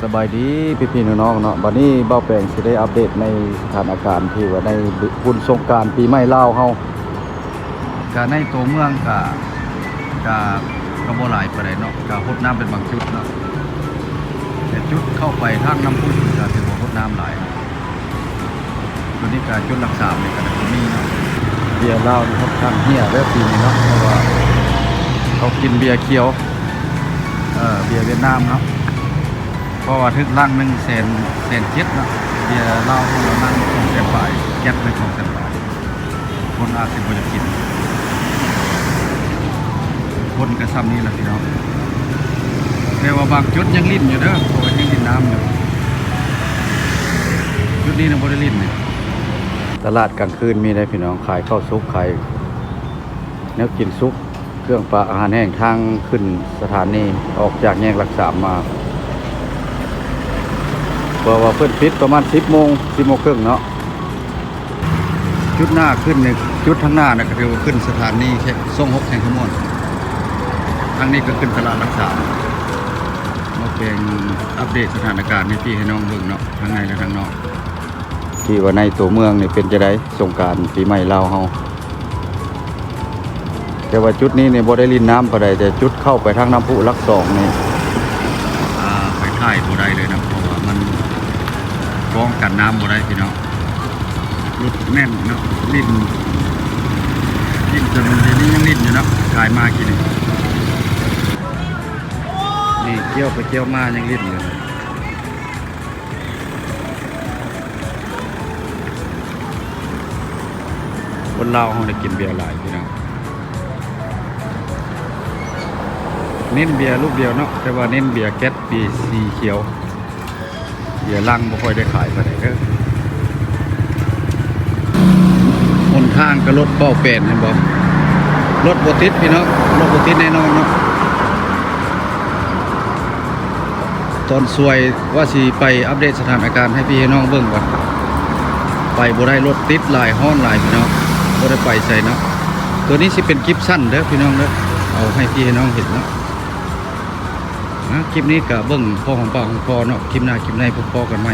สบายดีพี่ๆน้องๆเนาะบัดนี้เบ้าแปลงสิได้อัปเดตในสถานการณ์ที่ว่าในบุญสงกรานต์ปีใหม่ลาวเฮาก็ในตัวเมืองก็บ่หลายปานใดเนาะก็รดน้ำเป็นบางจุดเนาะแต่จุดเข้าไปทางน้ำพุก็ถือว่ารดน้ำหลายตัวนี้ก็จุดรักษาในกระดับนี้เนาะเบียร์ลาวนี่ค่อนข้างเหี้ยแล้วปีนี้เนาะเพราะว่าเขากินเบียร์เขียวเบียร์เวียดนามเนาะเพราะว่าทึกลังหนึ่งแสนเจ็ดเนาะเบียร์เหล้าของเรานั่ง200,000 บาทแก๊สเลย200,000 บาทคนอาจจะบ่จะกินคนกระซ้ำนี่แหละพี่น้องแต่ว่าบางจุดยังลิ้นอยู่เด้อเพราะว่ายังลิ้นน้ำอยู่จุดนี้นะบ่ได้ลิ้นเนี่ยตลาดกลางคืนมีได้พี่น้องขายข้าวซุปขายแนวกินซุปเครื่องปลาอาหารแห้งทางขึ้นสถานีออกจากแยกหลัก 3มาเพราะว่าเพิ่นปิดประมาณ10 โมงครึ่งเนาะจุดหน้าขึ้นเนี่ยจุดทางหน้านะก็เรียกว่าขึ้นสถานีแค่ส่ง6แห่งขมวนทางนี้ก็ขึ้นตลาดรักษามาเป็นอัปเดตสถานการณ์ให้พี่ให้น้องเบิ่งเนาะทางในและทางนอกที่ว่าในตัวเมืองนี่เป็นจะได้สงกรานต์ปีใหม่ลาวเฮาแต่ว่าจุดนี้เนี่ยบ่ได้ลิ้นน้ำปานใดแต่จุดเข้าไปทางน้ำพุหลัก 2นี่ไปถ่ายบ่ได้เลยนะเพราะว่ามันป้องกันน้ำบ่ได้พี่น้องรุดแน่นเนาะลิ้นจนเดี๋ยวนี้ยังลิ้นอยู่เนาะกายมากินนี่เกี่ยวไปเกี่ยวมายังลิ้นอยู่คนลาวเขาได้กินเบียร์หลายพี่น้องเน้นเบียร์ลูกเดียวเนาะแต่ว่าเน้นเบียร์แก๊สปีสีเขียวเบียร์ลังบ่ค่อยได้ขายปานใดเด้อคนทางก็รถเป้าแปดเห็นบ่รถบ่ติดพี่น้องรถบ่ติดแน่นอนเนาะตอนสวยว่าสิไปอัปเดตสถานการณ์ให้พี่ให้น้องเบิ่งก่อนไปบ่ได้รถติดหลายฮ้อนหลายพี่น้องบ่ได้ไปใส่เนาะตัวนี้สิเป็นคลิปสั้นเด้อพี่น้องเด้อเอาให้พี่ให้น้องเห็นเนาะคลิปนี้ก็เบิ่งพอของปากของคอเนาะคลิปหน้าคลิปในพบกันใหม่